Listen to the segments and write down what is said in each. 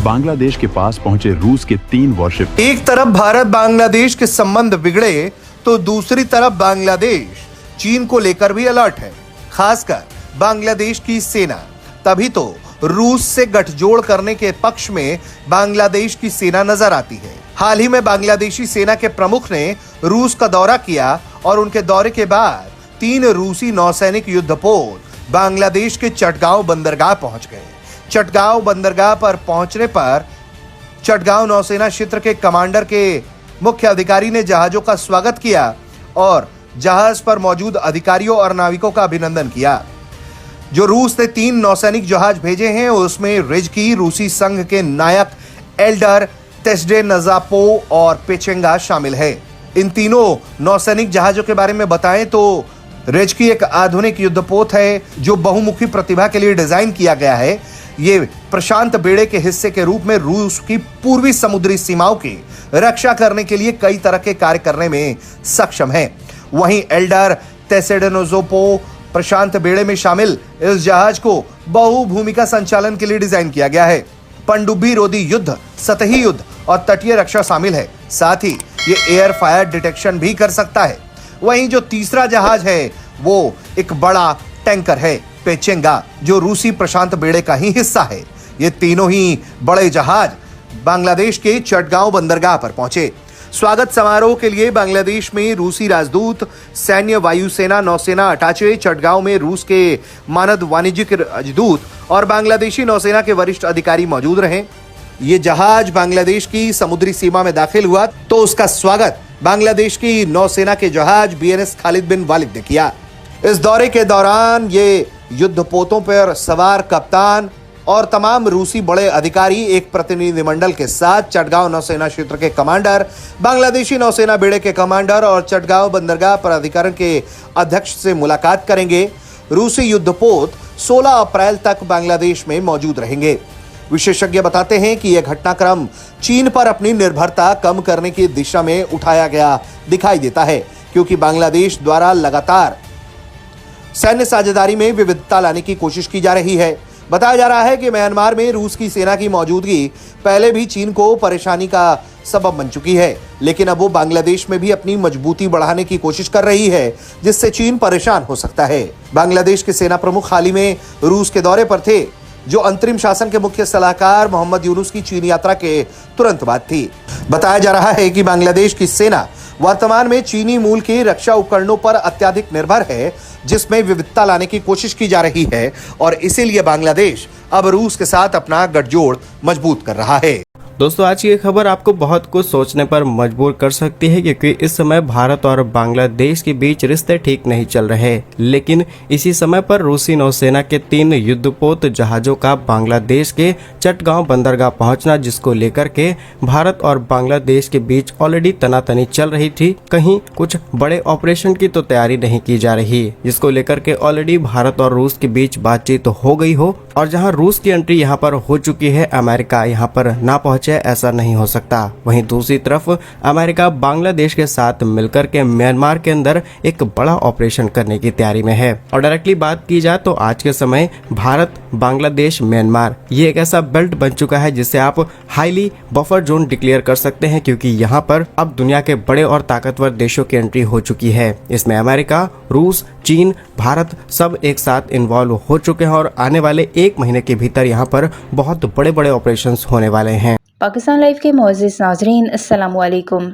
बांग्लादेश के पास पहुंचे रूस के 3 वॉरशिप। एक तरफ भारत बांग्लादेश के संबंध बिगड़े तो दूसरी तरफ बांग्लादेश चीन को लेकर भी अलर्ट है, खासकर बांग्लादेश की सेना। तभी तो रूस से गठजोड़ करने के पक्ष में बांग्लादेश की सेना नजर आती है। हाल ही में बांग्लादेशी सेना के प्रमुख ने रूस का दौरा किया और उनके दौरे के बाद 3 रूसी नौसैनिक युद्धपोत बांग्लादेश के चटगांव बंदरगाह पहुंच गए। चटगांव बंदरगाह पर पहुंचने पर चटगांव नौसेना क्षेत्र के कमांडर के मुख्य अधिकारी ने जहाजों का स्वागत किया और जहाज पर मौजूद अधिकारियों और नाविकों का अभिनंदन किया। जो रूस ने 3 नौसैनिक जहाज भेजे हैं उसमें रिजकी रूसी संघ के नायक एल्डर तेस्डेनजापो और पेचेंगा शामिल है। इन तीनों नौसैनिक जहाजों के बारे में बताएं तो रिजकी एक आधुनिक युद्धपोत है जो बहुमुखी प्रतिभा के लिए डिजाइन किया गया है। ये प्रशांत बेड़े के हिस्से के रूप में रूस की पूर्वी समुद्री सीमाओं की रक्षा करने के लिए कई तरह के कार्य करने में सक्षम है। वहीं एल्डर तेस्डेनजापो प्रशांत बेड़े में शामिल इस जहाज को बहुभूमिका संचालन के लिए डिजाइन किया गया है। पनडुब्बी रोधी युद्ध, सतही युद्ध और तटीय रक्षा शामिल है। साथ ही ये एयर फायर डिटेक्शन भी कर सकता है। वहीं जो तीसरा जहाज है वो एक बड़ा टैंकर है, पेचेंगा, जो रूसी प्रशांत बेड़े का ही हिस्सा है। ये तीनों ही बड़े जहाज बांग्लादेश के चटगांव बंदरगाह पर पहुंचे। स्वागत समारोह के लिए बांग्लादेश में रूसी राजदूत, सैन्य, वायुसेना, नौसेना अटाचे, चटगांव में रूस के मानद वाणिज्यिक राजदूत और बांग्लादेशी नौसेना के वरिष्ठ अधिकारी मौजूद रहे। ये जहाज बांग्लादेश की समुद्री सीमा में दाखिल हुआ तो उसका स्वागत बांग्लादेश की नौसेना के जहाज बीएनएस खालिद बिन वालिद ने किया। इस दौरे के दौरान ये युद्धपोतों पर सवार कप्तान और तमाम रूसी बड़े अधिकारी एक प्रतिनिधिमंडल के साथ चटगांव नौसेना क्षेत्र के कमांडर, बांग्लादेशी नौसेना बेड़े के कमांडर और चटगांव बंदरगाह प्राधिकरण के अध्यक्ष से मुलाकात करेंगे। रूसी युद्धपोत 16 अप्रैल तक बांग्लादेश में मौजूद रहेंगे। विशेषज्ञ बताते हैं कि यह घटनाक्रम चीन पर अपनी निर्भरता कम करने की दिशा में उठाया गया दिखाई देता है, क्योंकि बांग्लादेश द्वारा लगातार सैन्य साझेदारी में विविधता लाने की कोशिश की जा रही है। बताया जा रहा है कि म्यांमार में रूस की सेना की मौजूदगी पहले भी चीन को परेशानी का सबब बन चुकी है, लेकिन अब वो बांग्लादेश में भी अपनी मजबूती बढ़ाने की कोशिश कर रही है, जिससे चीन परेशान हो सकता है। बांग्लादेश के सेना प्रमुख हाल ही में रूस के दौरे पर थे, जो अंतरिम शासन के मुख्य सलाहकार मोहम्मद यूनुस की चीन यात्रा के तुरंत बाद थी। बताया जा रहा है कि बांग्लादेश की सेना वर्तमान में चीनी मूल के रक्षा उपकरणों पर अत्यधिक निर्भर है, जिसमें विविधता लाने की कोशिश की जा रही है और इसीलिए बांग्लादेश अब रूस के साथ अपना गठजोड़ मजबूत कर रहा है। दोस्तों, आज की ये खबर आपको बहुत कुछ सोचने पर मजबूर कर सकती है, क्योंकि इस समय भारत और बांग्लादेश के बीच रिश्ते ठीक नहीं चल रहे। लेकिन इसी समय पर रूसी नौसेना के 3 युद्धपोत जहाजों का बांग्लादेश के चटगांव बंदरगाह पहुंचना, जिसको लेकर के भारत और बांग्लादेश के बीच ऑलरेडी तनातनी चल रही थी। कहीं कुछ बड़े ऑपरेशन की तो तैयारी नहीं की जा रही, जिसको लेकर के ऑलरेडी भारत और रूस के बीच बातचीत हो गई हो, और जहां रूस की एंट्री यहां पर हो चुकी है, अमेरिका यहां पर ना पहुंचे, ऐसा नहीं हो सकता। वहीं दूसरी तरफ अमेरिका बांग्लादेश के साथ मिलकर के म्यांमार के अंदर एक बड़ा ऑपरेशन करने की तैयारी में है। और डायरेक्टली बात की जाए तो आज के समय भारत, बांग्लादेश, म्यांमार ये एक ऐसा बेल्ट बन चुका है जिसे आप हाईली बफर जोन डिक्लेयर कर सकते हैं, क्योंकि यहाँ पर अब दुनिया के बड़े और ताकतवर देशों की एंट्री हो चुकी है। इसमें अमेरिका, रूस, चीन, भारत सब एक साथ इन्वॉल्व हो चुके हैं और आने वाले 1 महीने के भीतर यहाँ पर बहुत बड़े बड़े ऑपरेशंस होने वाले हैं। पाकिस्तान लाइव के मुअज़्ज़िज़ नाज़रीन, अस्सलामु अलैकुम।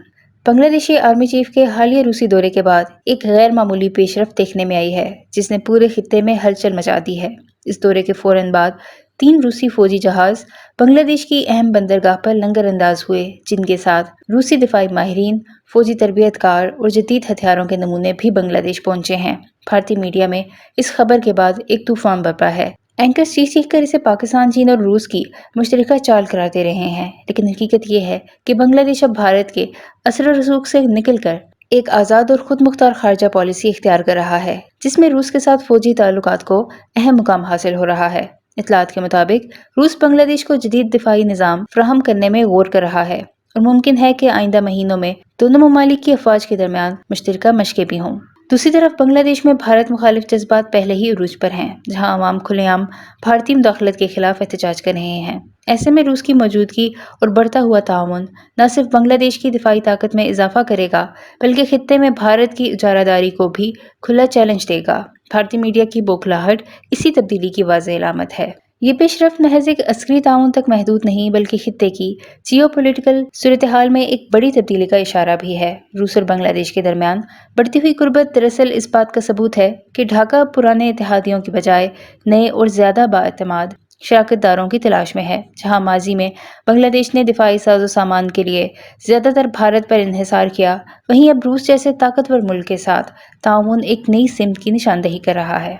बांग्लादेशी आर्मी चीफ के हालिया रूसी दौरे के बाद एक गैर मामूली पेशरफ्त देखने में आई है, जिसने पूरे खित्ते में हलचल मचा दी है। इस दौरे के फौरन बाद 3 रूसी फौजी जहाज बांग्लादेश की अहम बंदरगाह पर लंगर अंदाज हुए, जिनके साथ रूसी दिफाई माहिरीन, फौजी तरबियतकार और जदीद हथियारों के नमूने भी बांग्लादेश पहुंचे हैं। भारतीय मीडिया में इस खबर के बाद एक तूफान बरपा है। एंकर्स चीख कर इसे पाकिस्तान, चीन और रूस की मुश्तरका चाल करार दे रहे हैं, लेकिन हकीकत यह है कि बांग्लादेश अब भारत के असर रसूख से निकलकर एक आज़ाद और खुद मुख्तार खारजा पॉलिसी इख्तियार कर रहा है, जिसमें रूस के साथ फौजी ताल्लुकात को अहम मुकाम हासिल हो रहा है। इत्तलात के मुताबिक रूस बांग्लादेश को जदीद दिफाई निज़ाम फराहम करने में गौर कर रहा है और मुमकिन है कि आइंदा महीनों में दोनों ममालिक की अफवाज के दरमियान मुश्तरका मशक़ें भी हों। दूसरी तरफ बांग्लादेश में भारत मुखालिफ जज्बात पहले ही उरूज पर हैं, जहां अवाम खुलेआम भारतीय मुदाखलत के खिलाफ एहतजाज कर रहे हैं। ऐसे में रूस की मौजूदगी और बढ़ता हुआ ताउन न सिर्फ बांग्लादेश की दिफाई ताकत में इजाफा करेगा, बल्कि खित्ते में भारत की इजारादारी को भी खुला चैलेंज देगा। भारतीय मीडिया की बौखलाहट इसी तब्दीली की वाज़ेह अलामत है। ये पेशरफ्त महज एक अस्करी ताउन तक महदूद नहीं, बल्कि खित्ते की जियोपॉलिटिकल सूरत-ए-हाल में एक बड़ी तब्दीली का इशारा भी है। रूस और बांग्लादेश के दरमियान बढ़ती हुई कुर्बत दरअसल इस बात का सबूत है कि ढाका पुराने इत्तेहादियों की बजाय नए और ज्यादा बाएतमाद शराकतदारों की तलाश में है। जहां माजी में बांग्लादेश ने दिफाई साजो सामान के लिए ज्यादातर भारत पर इन्हिसार किया, वहीं अब रूस जैसे ताकतवर मुल्क के साथ ताउन एक नई सिमत की निशानदही कर रहा है।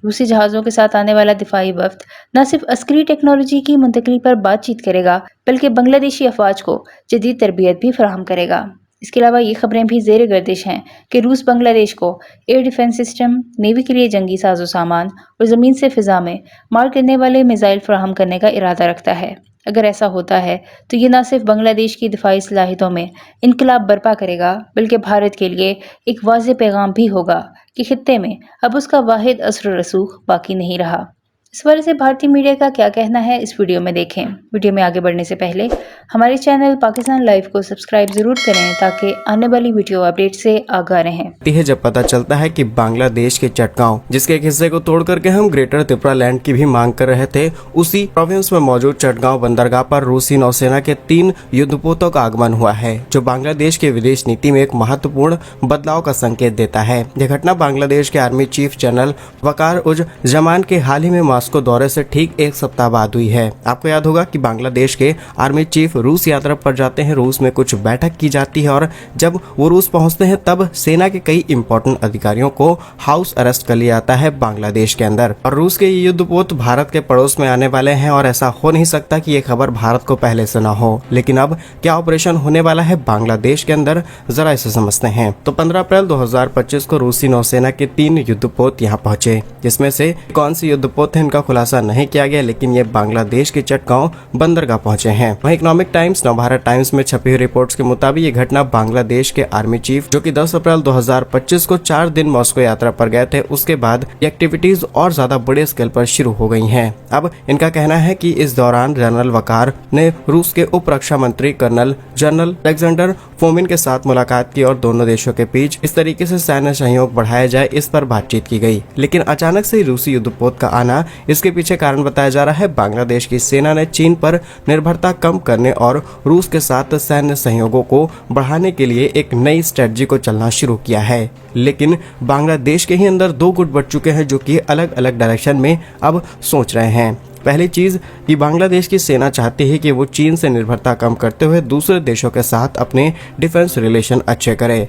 रूसी जहाज़ों के साथ आने वाला दिफाई वफ्द न सिर्फ अस्करी टेक्नोलॉजी की मुंतकली पर बातचीत करेगा, बल्कि बांग्लादेशी अफवाज को जदीद तरबियत भी फराहम करेगा। इसके अलावा ये खबरें भी ज़ेर गर्दिश हैं कि रूस बांग्लादेश को एयर डिफेंस सिस्टम, नेवी के लिए जंगी साजो सामान और ज़मीन से फ़िज़ा में मार करने वाले मिसाइल फराहम करने का इरादा रखता है। अगर ऐसा होता है तो ये न सिर्फ बांग्लादेश की दिफाई सलाहियतों में इनकलाब बर्पा करेगा, बल्कि भारत के लिए एक वाज़ेह पैगाम भी होगा कि खित्ते में अब उसका वाहिद असर रसूख बाकी नहीं रहा। इस बारे से भारतीय मीडिया का क्या कहना है, इस वीडियो में देखें। वीडियो में आगे बढ़ने से पहले हमारे चैनल पाकिस्तान लाइव को सब्सक्राइब जरूर करें ताकि आने वाली वीडियो अपडेट से आगाह रहें। जब पता चलता है कि बांग्लादेश के चटगांव, जिसके एक हिस्से को तोड़ करके हम ग्रेटर त्रिपुरा लैंड की भी मांग कर रहे थे, उसी प्रोविंस में मौजूद चटगांव बंदरगाह पर रूसी नौसेना के 3 युद्धपोतों का आगमन हुआ है, जो बांग्लादेश के विदेश नीति में एक महत्वपूर्ण बदलाव का संकेत देता है। यह घटना बांग्लादेश के आर्मी चीफ जनरल वकार उज जमान के हाल ही में मॉस्को दौरे से ठीक एक सप्ताह बाद हुई है। आपको याद होगा कि बांग्लादेश के आर्मी चीफ रूस यात्रा पर जाते हैं, रूस में कुछ बैठक की जाती है और जब वो रूस पहुंचते हैं तब सेना के कई इंपॉर्टेंट अधिकारियों को हाउस अरेस्ट कर लिया जाता है बांग्लादेश के अंदर। और रूस के ये युद्धपोत भारत के पड़ोस में आने वाले हैं और ऐसा हो नहीं सकता कि ये खबर भारत को पहले से ना हो। लेकिन अब क्या ऑपरेशन होने वाला है बांग्लादेश के अंदर, जरा इसे समझते हैं। तो 15 अप्रैल 2025 को रूसी नौसेना के 3 युद्धपोत यहाँ पहुंचे, जिसमें से कौन सी युद्धपोत है इनका खुलासा नहीं किया गया, लेकिन ये बांग्लादेश के चटगांव बंदरगाह पहुंचे हैं। वहीं इकोनॉमिक टाइम्स, नवभारत टाइम्स में छपी हुई रिपोर्ट्स के मुताबिक ये घटना बांग्लादेश के आर्मी चीफ, जो कि 10 अप्रैल 2025 को 4 दिन मॉस्को यात्रा पर गए थे, उसके बाद ये एक्टिविटीज और ज्यादा बड़े स्केल पर शुरू हो गई हैं। अब इनका कहना है कि इस दौरान जनरल वकार ने रूस के उप रक्षा मंत्री कर्नल जनरल अलेक्जेंडर फोमिन के साथ मुलाकात की और दोनों देशों के बीच इस तरीके से सैन्य सहयोग बढ़ाया जाए, इस पर बातचीत की गई। लेकिन अचानक से रूसी युद्धपोत का आना, इसके पीछे कारण बताया जा रहा है बांग्लादेश की सेना ने चीन पर निर्भरता कम करने और रूस के साथ सैन्य सहयोगों को बढ़ाने के लिए एक नई स्ट्रेटजी को चलना शुरू किया है। लेकिन बांग्लादेश के ही अंदर 2 गुट बढ़ चुके हैं, जो कि अलग अलग डायरेक्शन में अब सोच रहे हैं। पहली चीज कि बांग्लादेश की सेना चाहती है कि वो चीन से निर्भरता कम करते हुए दूसरे देशों के साथ अपने डिफेंस रिलेशन अच्छे करे।